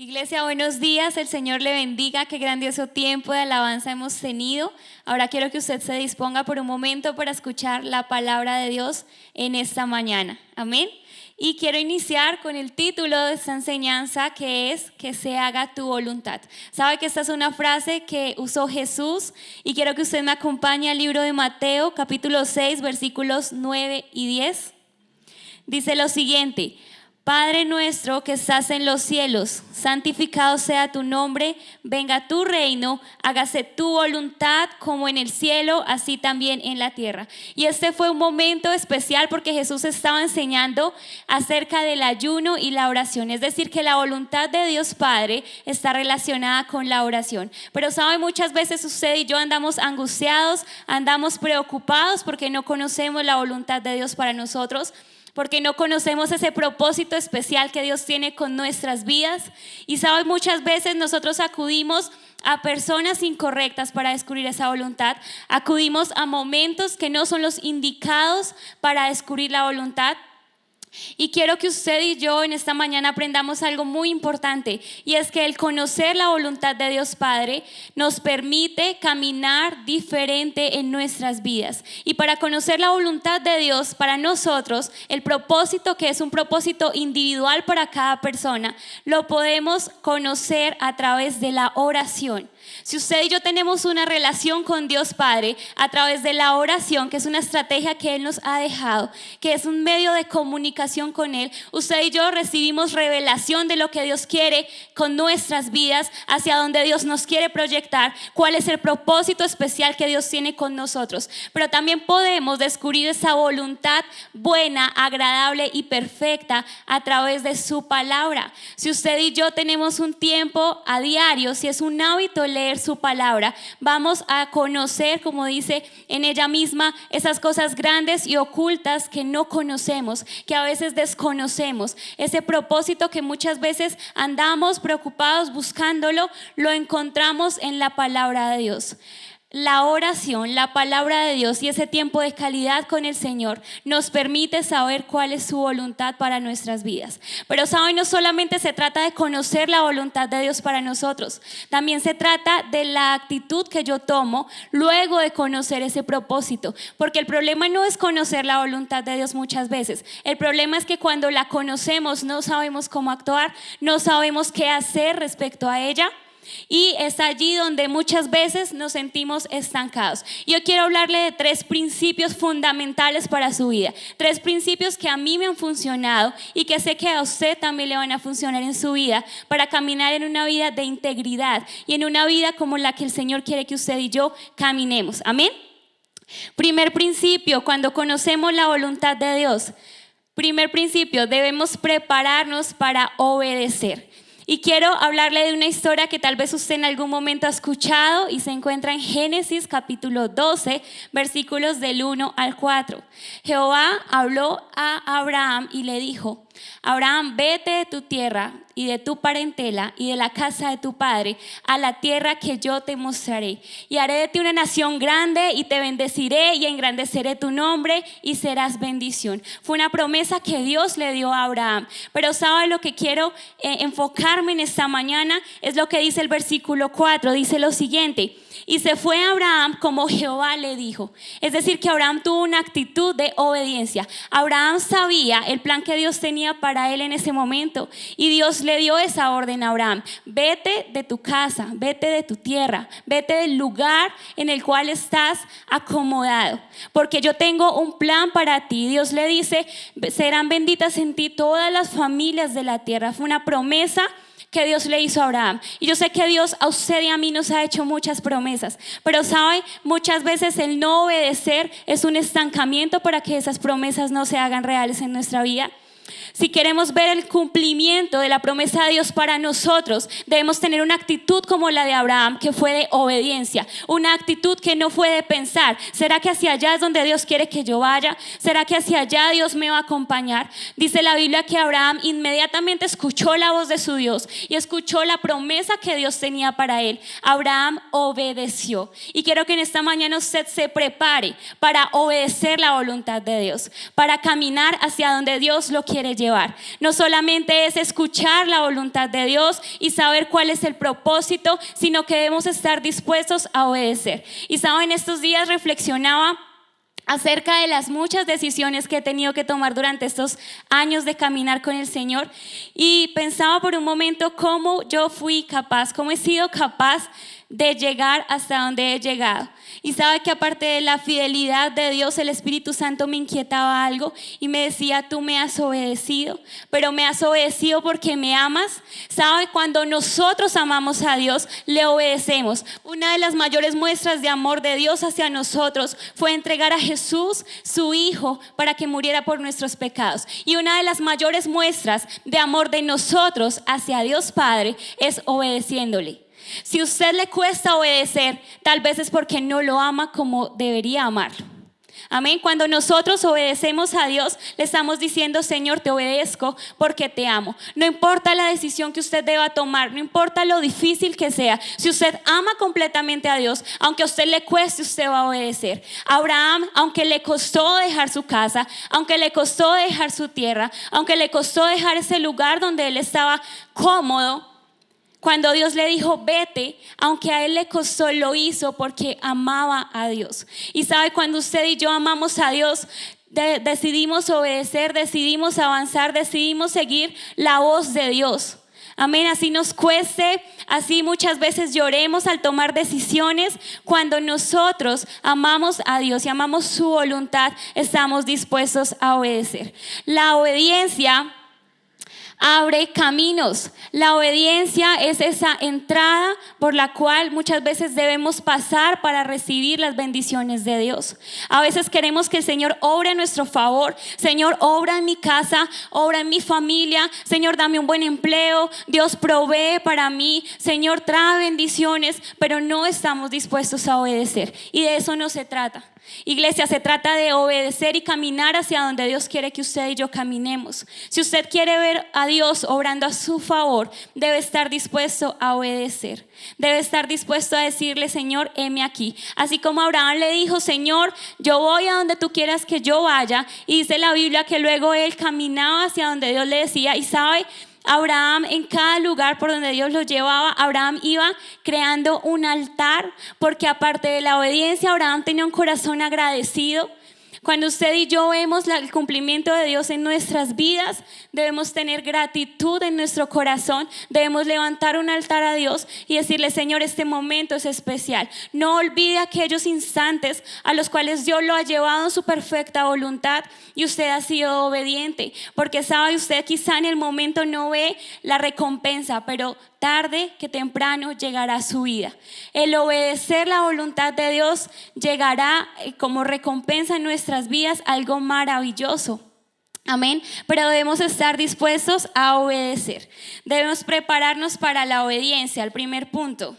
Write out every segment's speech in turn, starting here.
Iglesia, buenos días, el Señor le bendiga, qué grandioso tiempo de alabanza hemos tenido. Ahora quiero que usted se disponga por un momento para escuchar la palabra de Dios en esta mañana, amén. Y quiero iniciar con el título de esta enseñanza, que es que se haga tu voluntad. Sabe que esta es una frase que usó Jesús y quiero que usted me acompañe al libro de Mateo, capítulo 6, versículos 9 y 10. Dice lo siguiente: Padre nuestro que estás en los cielos, santificado sea tu nombre, venga tu reino, hágase tu voluntad como en el cielo, así también en la tierra. Y este fue un momento especial porque Jesús estaba enseñando acerca del ayuno y la oración, es decir, que la voluntad de Dios Padre está relacionada con la oración. Pero sabe, muchas veces usted y yo andamos angustiados, andamos preocupados porque no conocemos la voluntad de Dios para nosotros, porque no conocemos ese propósito especial que Dios tiene con nuestras vidas. Y saben, muchas veces nosotros acudimos a personas incorrectas para descubrir esa voluntad, acudimos a momentos que no son los indicados para descubrir la voluntad. Y quiero que usted y yo en esta mañana aprendamos algo muy importante, y es que el conocer la voluntad de Dios Padre nos permite caminar diferente en nuestras vidas. Y para conocer la voluntad de Dios para nosotros, el propósito, que es un propósito individual para cada persona, lo podemos conocer a través de la oración. Si usted y yo tenemos una relación con Dios Padre a través de la oración, que es una estrategia que Él nos ha dejado, que es un medio de comunicación con Él, usted y yo recibimos revelación de lo que Dios quiere con nuestras vidas, hacia donde Dios nos quiere proyectar, cuál es el propósito especial que Dios tiene con nosotros. Pero también podemos descubrir esa voluntad buena, agradable y perfecta a través de su palabra. Si usted y yo tenemos un tiempo a diario, si es un hábito leer su palabra, vamos a conocer, como dice en ella misma, esas cosas grandes y ocultas que no conocemos, que a veces desconocemos. Ese propósito que muchas veces andamos preocupados buscándolo, lo encontramos en la palabra de Dios. La oración, la palabra de Dios y ese tiempo de calidad con el Señor nos permite saber cuál es su voluntad para nuestras vidas. Pero saben, no solamente se trata de conocer la voluntad de Dios para nosotros, también se trata de la actitud que yo tomo luego de conocer ese propósito. Porque el problema no es conocer la voluntad de Dios muchas veces. El problema es que cuando la conocemos no sabemos cómo actuar, no sabemos qué hacer respecto a ella. Y es allí donde muchas veces nos sentimos estancados. Yo quiero hablarle de 3 principios fundamentales para su vida, 3 principios que a mí me han funcionado y que sé que a usted también le van a funcionar en su vida, para caminar en una vida de integridad y en una vida como la que el Señor quiere que usted y yo caminemos. Amén. Primer principio, cuando conocemos la voluntad de Dios, primer principio, debemos prepararnos para obedecer. Y quiero hablarle de una historia que tal vez usted en algún momento ha escuchado y se encuentra en Génesis capítulo 12, versículos del 1 al 4. Jehová habló a Abraham y le dijo: Abraham, vete de tu tierra y de tu parentela y de la casa de tu padre a la tierra que yo te mostraré, y haré de ti una nación grande y te bendeciré y engrandeceré tu nombre y serás bendición. Fue una promesa que Dios le dio a Abraham. Pero ¿sabe lo que quiero enfocarme en esta mañana? Es lo que dice el versículo 4, dice lo siguiente: y se fue Abraham como Jehová le dijo. Es decir, que Abraham tuvo una actitud de obediencia. Abraham sabía el plan que Dios tenía para él en ese momento, y Dios le dio esa orden a Abraham: vete de tu casa, vete de tu tierra, vete del lugar en el cual estás acomodado, porque yo tengo un plan para ti. Dios le dice: serán benditas en ti todas las familias de la tierra. Fue una promesa que Dios le hizo a Abraham. Y yo sé que Dios a usted y a mí nos ha hecho muchas promesas, pero sabe, muchas veces el no obedecer es un estancamiento para que esas promesas no se hagan reales en nuestra vida. Si queremos ver el cumplimiento de la promesa de Dios para nosotros, debemos tener una actitud como la de Abraham, que fue de obediencia. Una actitud que no fue de pensar: ¿será que hacia allá es donde Dios quiere que yo vaya? ¿Será que hacia allá Dios me va a acompañar? Dice la Biblia que Abraham inmediatamente escuchó la voz de su Dios y escuchó la promesa que Dios tenía para él. Abraham obedeció. Y quiero que en esta mañana usted se prepare para obedecer la voluntad de Dios, para caminar hacia donde Dios lo quiere quiere llevar. No solamente es escuchar la voluntad de Dios y saber cuál es el propósito, sino que debemos estar dispuestos a obedecer. Y saben, estos días reflexionaba acerca de las muchas decisiones que he tenido que tomar durante estos años de caminar con el Señor, y pensaba por un momento cómo yo fui capaz, cómo he sido capaz de llegar hasta donde he llegado. Y sabe que aparte de la fidelidad de Dios, el Espíritu Santo me inquietaba algo y me decía: tú me has obedecido, pero me has obedecido porque me amas. Sabe, cuando nosotros amamos a Dios, le obedecemos. Una de las mayores muestras de amor de Dios hacia nosotros fue entregar a Jesús, su Hijo, para que muriera por nuestros pecados. Y una de las mayores muestras de amor de nosotros hacia Dios Padre es obedeciéndole. Si a usted le cuesta obedecer, tal vez es porque no lo ama como debería amarlo. Amén. Cuando nosotros obedecemos a Dios, le estamos diciendo: Señor, te obedezco porque te amo. No importa la decisión que usted deba tomar, no importa lo difícil que sea. Si usted ama completamente a Dios, aunque a usted le cueste, usted va a obedecer. Abraham, aunque le costó dejar su casa, aunque le costó dejar su tierra, aunque le costó dejar ese lugar donde él estaba cómodo, cuando Dios le dijo vete, aunque a él le costó, lo hizo porque amaba a Dios. Y sabe, cuando usted y yo amamos a Dios, decidimos obedecer, decidimos avanzar, decidimos seguir la voz de Dios. Amén. Así nos cueste, así muchas veces lloremos al tomar decisiones. Cuando nosotros amamos a Dios y amamos su voluntad, estamos dispuestos a obedecer. La obediencia abre caminos. La obediencia es esa entrada por la cual muchas veces debemos pasar para recibir las bendiciones de Dios. A veces queremos que el Señor obre a nuestro favor. Señor, obra en mi casa, obra en mi familia. Señor, dame un buen empleo. Dios, provee para mí. Señor, trae bendiciones, pero no estamos dispuestos a obedecer. Y de eso no se trata. Iglesia, se trata de obedecer y caminar hacia donde Dios quiere que usted y yo caminemos. Si usted quiere ver a Dios obrando a su favor, debe estar dispuesto a obedecer. Debe estar dispuesto a decirle: Señor, heme aquí. Así como Abraham le dijo: Señor, yo voy a donde tú quieras que yo vaya. Y dice la Biblia que luego él caminaba hacia donde Dios le decía. Y sabe, Abraham, en cada lugar por donde Dios lo llevaba, Abraham iba creando un altar, porque aparte de la obediencia, Abraham tenía un corazón agradecido. Cuando usted y yo vemos el cumplimiento de Dios en nuestras vidas, debemos tener gratitud en nuestro corazón. Debemos levantar un altar a Dios y decirle: Señor, este momento es especial. No olvide aquellos instantes a los cuales Dios lo ha llevado en su perfecta voluntad y usted ha sido obediente. Porque sabe, usted quizá en el momento no ve la recompensa, pero tarde que temprano llegará a su vida. El obedecer la voluntad de Dios llegará como recompensa en nuestras vidas, algo maravilloso. Amén. Pero debemos estar dispuestos a obedecer. Debemos prepararnos para la obediencia, el primer punto.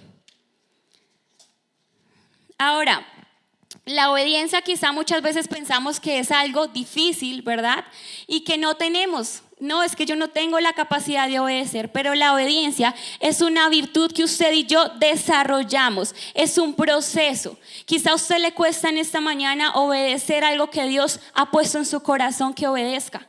Ahora, la obediencia quizá muchas veces pensamos que es algo difícil, ¿verdad? Y que no tenemos. No, es que yo no tengo la capacidad de obedecer, pero la obediencia es una virtud que usted y yo desarrollamos, es un proceso. Quizá a usted le cuesta en esta mañana obedecer algo que Dios ha puesto en su corazón que obedezca.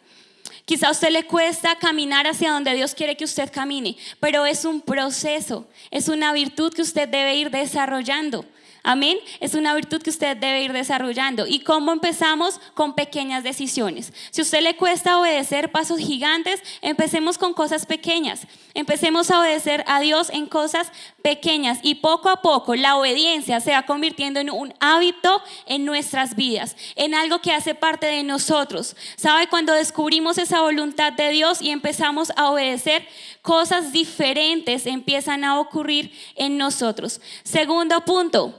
Quizá a usted le cuesta caminar hacia donde Dios quiere que usted camine, pero es un proceso, es una virtud que usted debe ir desarrollando. Amén. Es una virtud que usted debe ir desarrollando. ¿Y cómo empezamos? Con pequeñas decisiones. Si a usted le cuesta obedecer pasos gigantes, empecemos con cosas pequeñas. Empecemos a obedecer a Dios en cosas pequeñas y poco a poco la obediencia se va convirtiendo en un hábito en nuestras vidas, en algo que hace parte de nosotros. ¿Sabe? Cuando descubrimos esa voluntad de Dios y empezamos a obedecer, cosas diferentes empiezan a ocurrir en nosotros. Segundo punto.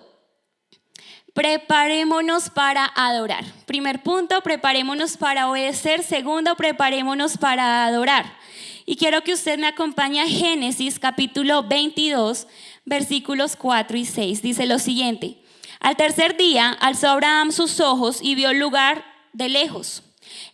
Preparémonos para adorar. Primer punto, preparémonos para obedecer. Segundo, preparémonos para adorar. Y quiero que usted me acompañe a Génesis capítulo 22, versículos 4 y 6. Dice lo siguiente: al tercer día alzó Abraham sus ojos y vio el lugar de lejos.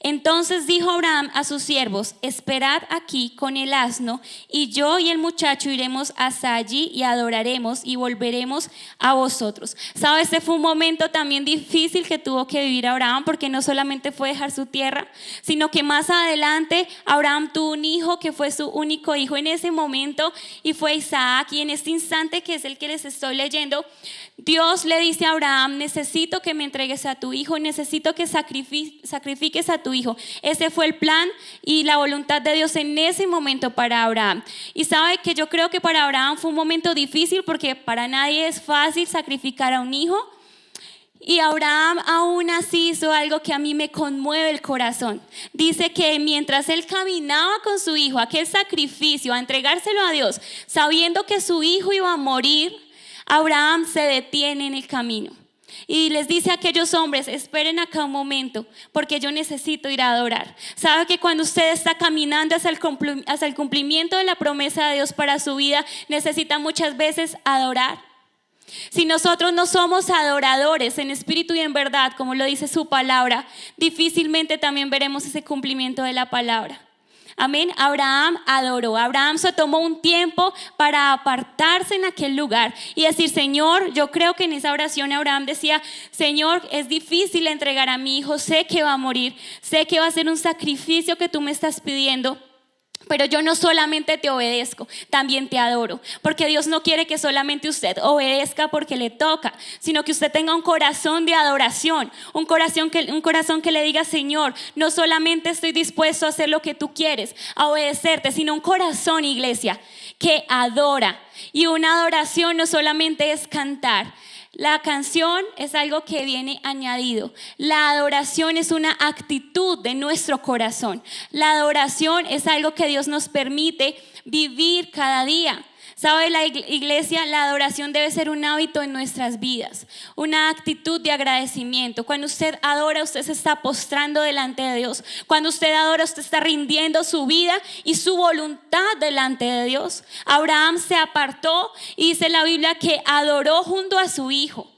Entonces dijo Abraham a sus siervos: esperad aquí con el asno, y yo y el muchacho iremos hasta allí y adoraremos y volveremos a vosotros. ¿Sabe? Este fue un momento también difícil que tuvo que vivir Abraham, porque no solamente fue dejar su tierra, sino que más adelante Abraham tuvo un hijo que fue su único hijo en ese momento, y fue Isaac. Y en este instante, que es el que les estoy leyendo, Dios le dice a Abraham: necesito que me entregues a tu hijo, necesito que sacrifiques a tu hijo. Ese fue el plan y la voluntad de Dios en ese momento para Abraham. Y sabe que yo creo que para Abraham fue un momento difícil, porque para nadie es fácil sacrificar a un hijo. Y Abraham aún así hizo algo que a mí me conmueve el corazón. Dice que mientras él caminaba con su hijo, aquel sacrificio, a entregárselo a Dios, sabiendo que su hijo iba a morir, Abraham se detiene en el camino y les dice a aquellos hombres: esperen acá un momento, porque yo necesito ir a adorar. Sabe que cuando usted está caminando hacia el cumplimiento de la promesa de Dios para su vida, necesita muchas veces adorar. Si nosotros no somos adoradores en espíritu y en verdad, como lo dice su palabra, difícilmente también veremos ese cumplimiento de la palabra. Amén. Abraham adoró. Abraham se tomó un tiempo para apartarse en aquel lugar y decir: Señor, yo creo que en esa oración Abraham decía: Señor, es difícil entregar a mi hijo, sé que va a morir, sé que va a ser un sacrificio que tú me estás pidiendo, pero yo no solamente te obedezco, también te adoro, porque Dios no quiere que solamente usted obedezca porque le toca, sino que usted tenga un corazón de adoración, un corazón que le diga: Señor, no solamente estoy dispuesto a hacer lo que tú quieres, a obedecerte, sino un corazón, iglesia, que adora. Y una adoración no solamente es cantar. La canción es algo que viene añadido. La adoración es una actitud de nuestro corazón. La adoración es algo que Dios nos permite vivir cada día. ¿Sabe, la iglesia? La adoración debe ser un hábito en nuestras vidas, una actitud de agradecimiento. Cuando usted adora, usted se está postrando delante de Dios. Cuando usted adora, usted está rindiendo su vida y su voluntad delante de Dios. Abraham se apartó y dice la Biblia que adoró junto a su hijo.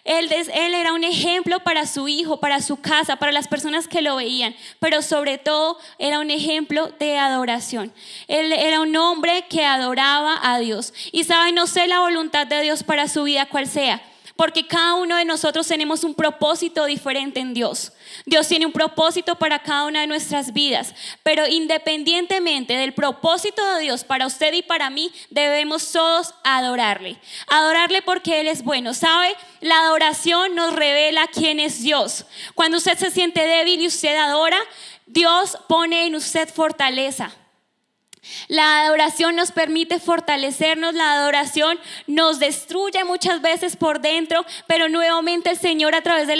Él era un ejemplo para su hijo, para su casa, para las personas que lo veían, pero sobre todo era un ejemplo de adoración. Él era un hombre que adoraba a Dios. Y sabe, no sé la voluntad de Dios para su vida cuál sea, porque cada uno de nosotros tenemos un propósito diferente en Dios. Dios tiene un propósito para cada una de nuestras vidas, pero independientemente del propósito de Dios para usted y para mí, debemos todos adorarle. Adorarle porque Él es bueno. ¿Sabe? La adoración nos revela quién es Dios. Cuando usted se siente débil y usted adora, Dios pone en usted fortaleza. La adoración nos permite fortalecernos, la adoración nos destruye muchas veces por dentro, pero nuevamente el Señor a través de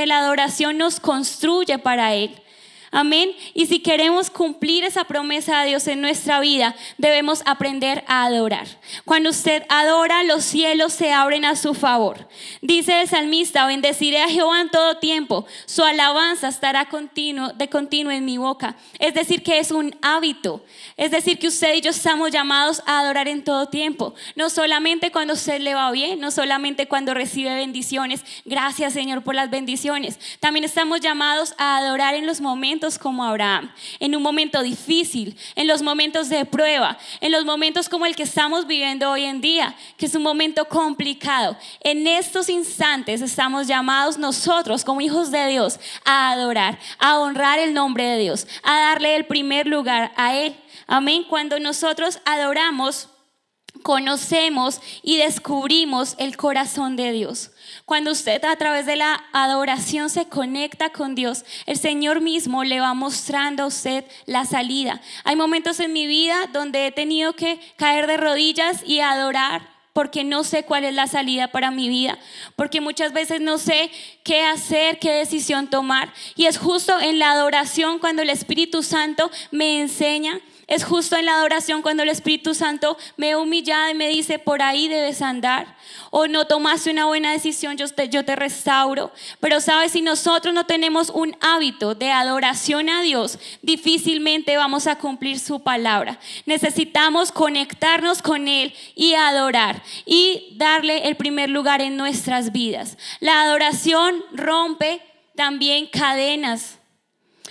la adoración nos construye para Él. Amén. Y si queremos cumplir esa promesa de Dios en nuestra vida, debemos aprender a adorar. Cuando usted adora, los cielos se abren a su favor. Dice el salmista: bendeciré a Jehová en todo tiempo, su alabanza estará de continuo en mi boca. Es decir, que es un hábito. Es decir, que usted y yo estamos llamados a adorar en todo tiempo. No solamente cuando a usted le va bien, no solamente cuando recibe bendiciones. Gracias, Señor, por las bendiciones. También estamos llamados a adorar en los momentos como Abraham, en un momento difícil, en los momentos de prueba, en los momentos como el que estamos viviendo hoy en día, que es un momento complicado. En estos instantes estamos llamados nosotros como hijos de Dios a adorar, a honrar el nombre de Dios, a darle el primer lugar a Él. Amén. Cuando nosotros adoramos, conocemos y descubrimos el corazón de Dios. Cuando usted a través de la adoración se conecta con Dios, el Señor mismo le va mostrando a usted la salida. Hay momentos en mi vida donde he tenido que caer de rodillas y adorar, porque no sé cuál es la salida para mi vida, porque muchas veces no sé qué hacer, qué decisión tomar. Y es justo en la adoración cuando el Espíritu Santo me enseña. Es justo en la adoración cuando el Espíritu Santo me humilla y me dice: por ahí debes andar, o no tomaste una buena decisión, yo te restauro. Pero sabes, si nosotros no tenemos un hábito de adoración a Dios, difícilmente vamos a cumplir su palabra. Necesitamos conectarnos con Él y adorar y darle el primer lugar en nuestras vidas. La adoración rompe también cadenas.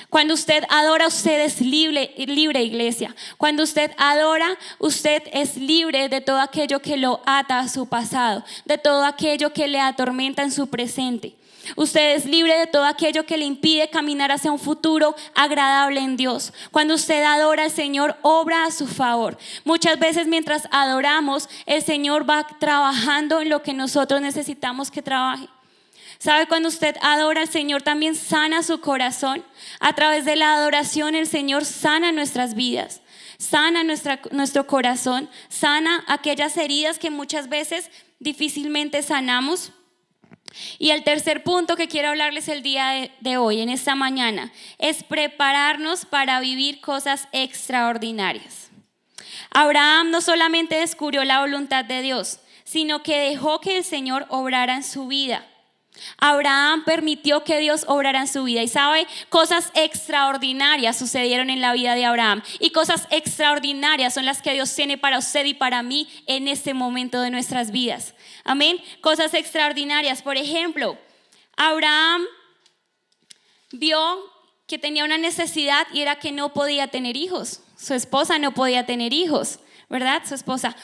Cuando usted adora, usted es libre, iglesia. Cuando usted adora, usted es libre de todo aquello que lo ata a su pasado, de todo aquello que le atormenta en su presente. Usted es libre de todo aquello que le impide caminar hacia un futuro agradable en Dios. Cuando usted adora, el Señor obra a su favor. Muchas veces mientras adoramos, el Señor va trabajando en lo que nosotros necesitamos que trabaje. ¿Sabe? Cuando usted adora, el Señor también sana su corazón. A través de la adoración, el Señor sana nuestras vidas, sana nuestro corazón, sana aquellas heridas que muchas veces difícilmente sanamos. Y el tercer punto que quiero hablarles el día de hoy, en esta mañana, es prepararnos para vivir cosas extraordinarias. Abraham no solamente descubrió la voluntad de Dios, sino que dejó que el Señor obrara en su vida. Abraham permitió que Dios obrara en su vida. Y sabe, cosas extraordinarias sucedieron en la vida de Abraham. Y cosas extraordinarias son las que Dios tiene para usted y para mí en este momento de nuestras vidas. Amén. Cosas extraordinarias. Por ejemplo, Abraham vio que tenía una necesidad y era que no podía tener hijos. Su esposa no podía tener hijos, ¿verdad? Su esposa.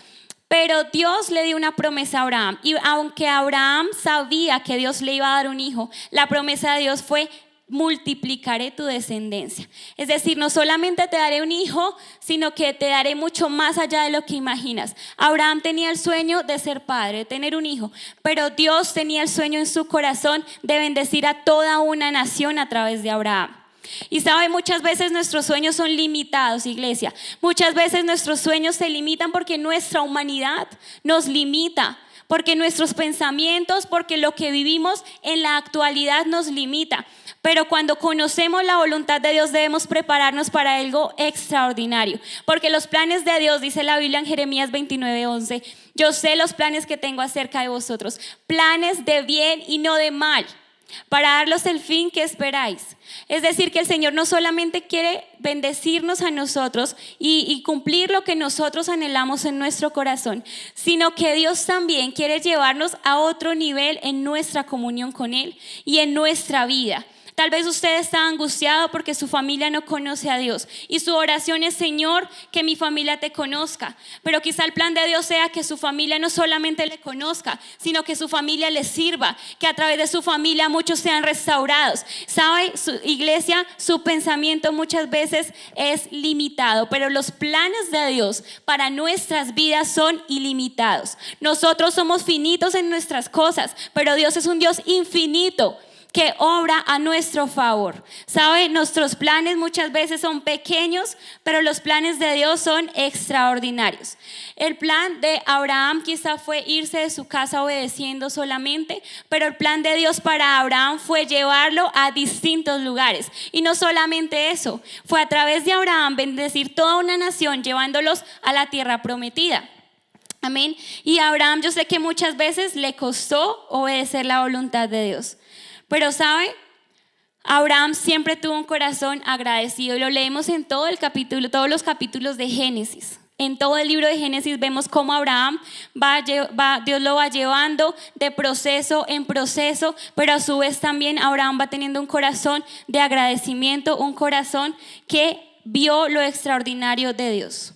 Pero Dios le dio una promesa a Abraham, y aunque Abraham sabía que Dios le iba a dar un hijo, la promesa de Dios fue: multiplicaré tu descendencia. Es decir, no solamente te daré un hijo, sino que te daré mucho más allá de lo que imaginas. Abraham tenía el sueño de ser padre, de tener un hijo, pero Dios tenía el sueño en su corazón de bendecir a toda una nación a través de Abraham. Y sabe, muchas veces nuestros sueños son limitados, iglesia. Muchas veces nuestros sueños se limitan porque nuestra humanidad nos limita, porque nuestros pensamientos, porque lo que vivimos en la actualidad nos limita. Pero cuando conocemos la voluntad de Dios, debemos prepararnos para algo extraordinario, porque los planes de Dios, dice la Biblia en Jeremías 29:11, yo sé los planes que tengo acerca de vosotros, planes de bien y no de mal, para darlos el fin que esperáis. Es decir, que el Señor no solamente quiere bendecirnos a nosotros y cumplir lo que nosotros anhelamos en nuestro corazón, sino que Dios también quiere llevarnos a otro nivel en nuestra comunión con Él y en nuestra vida. Tal vez usted está angustiado porque su familia no conoce a Dios y su oración es: Señor, que mi familia te conozca. Pero quizá el plan de Dios sea que su familia no solamente le conozca, sino que su familia le sirva, que a través de su familia muchos sean restaurados. ¿Sabe? Su iglesia, su pensamiento muchas veces es limitado, pero los planes de Dios para nuestras vidas son ilimitados. Nosotros somos finitos en nuestras cosas, pero Dios es un Dios infinito que obra a nuestro favor. ¿Sabe? Nuestros planes muchas veces son pequeños, pero los planes de Dios son extraordinarios. El plan de Abraham quizá fue irse de su casa obedeciendo solamente, pero el plan de Dios para Abraham fue llevarlo a distintos lugares. Y no solamente eso, fue a través de Abraham bendecir toda una nación, llevándolos a la tierra prometida. Amén. Y a Abraham, yo sé que muchas veces le costó obedecer la voluntad de Dios. Pero ¿sabe? Abraham siempre tuvo un corazón agradecido, y lo leemos en todo el capítulo, todos los capítulos de Génesis. En todo el libro de Génesis vemos cómo Abraham Dios lo va llevando de proceso en proceso, pero a su vez también Abraham va teniendo un corazón de agradecimiento, un corazón que vio lo extraordinario de Dios.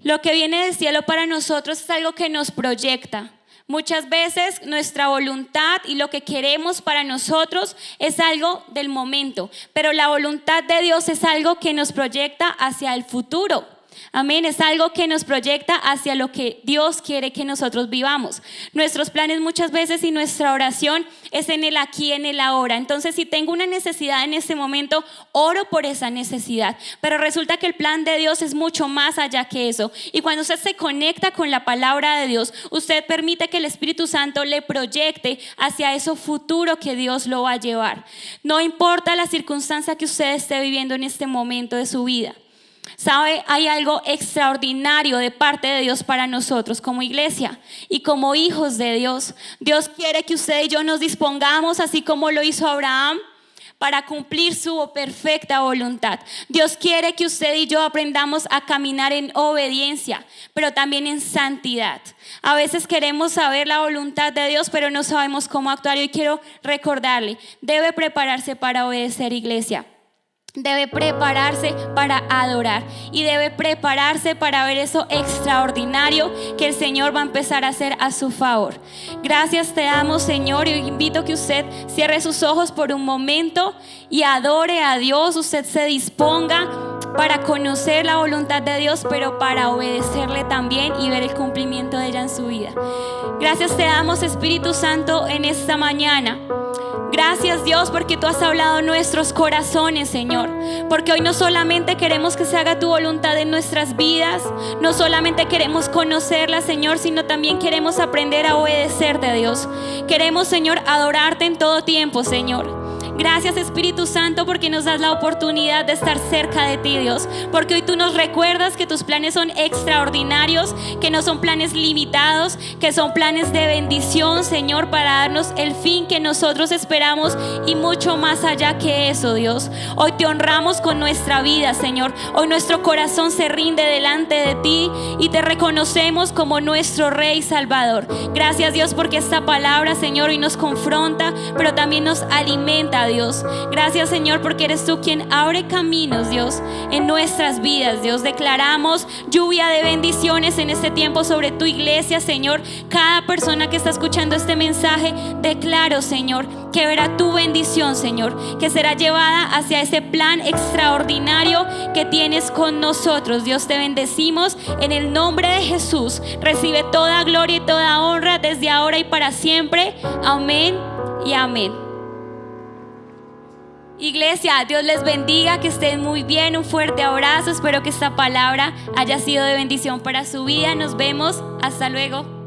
Lo que viene del cielo para nosotros es algo que nos proyecta. Muchas veces nuestra voluntad y lo que queremos para nosotros es algo del momento, pero la voluntad de Dios es algo que nos proyecta hacia el futuro. Amén, es algo que nos proyecta hacia lo que Dios quiere que nosotros vivamos. Nuestros planes muchas veces y nuestra oración es en el aquí, en el ahora. Entonces, si tengo una necesidad en este momento, oro por esa necesidad. Pero resulta que el plan de Dios es mucho más allá que eso. Y cuando usted se conecta con la palabra de Dios, usted permite que el Espíritu Santo le proyecte hacia ese futuro que Dios lo va a llevar. No importa la circunstancia que usted esté viviendo en este momento de su vida. ¿Sabe? Hay algo extraordinario de parte de Dios para nosotros como iglesia y como hijos de Dios. Dios quiere que usted y yo nos dispongamos, así como lo hizo Abraham, para cumplir su perfecta voluntad. Dios quiere que usted y yo aprendamos a caminar en obediencia, pero también en santidad. A veces queremos saber la voluntad de Dios, pero no sabemos cómo actuar. Y hoy quiero recordarle, debe prepararse para obedecer, iglesia. debe prepararse para adorar y debe prepararse para ver eso extraordinario que el Señor va a empezar a hacer a su favor. Gracias te damos, Señor, y invito que usted cierre sus ojos por un momento y adore a Dios. Usted se disponga para conocer la voluntad de Dios, pero para obedecerle también y ver el cumplimiento de ella en su vida. Gracias te damos, Espíritu Santo, en esta mañana. Gracias, Dios, porque tú has hablado en nuestros corazones, Señor. Porque hoy no solamente queremos que se haga tu voluntad en nuestras vidas, no solamente queremos conocerla, Señor, sino también queremos aprender a obedecerte, Dios. Queremos, Señor, adorarte en todo tiempo, Señor. Gracias, Espíritu Santo, porque nos das la oportunidad de estar cerca de ti, Dios. Porque hoy tú nos recuerdas que tus planes son extraordinarios, que no son planes limitados, que son planes de bendición, Señor, para darnos el fin que nosotros esperamos y mucho más allá que eso, Dios. Hoy te honramos con nuestra vida, Señor. Hoy nuestro corazón se rinde delante de ti y te reconocemos como nuestro Rey Salvador. Gracias, Dios, porque esta palabra, Señor, hoy nos confronta, pero también nos alimenta, Dios. Gracias, Señor, porque eres tú quien abre caminos, Dios, en nuestras vidas, Dios. Declaramos lluvia de bendiciones en este tiempo sobre tu iglesia, Señor. Cada persona que está escuchando este mensaje, declaro, Señor, que verá tu bendición, Señor, que será llevada hacia ese plan extraordinario que tienes con nosotros. Dios, te bendecimos en el nombre de Jesús. Recibe toda gloria y toda honra desde ahora y para siempre. Amén y amén. Iglesia, Dios les bendiga, que estén muy bien, un fuerte abrazo. Espero que esta palabra haya sido de bendición para su vida. Nos vemos, hasta luego.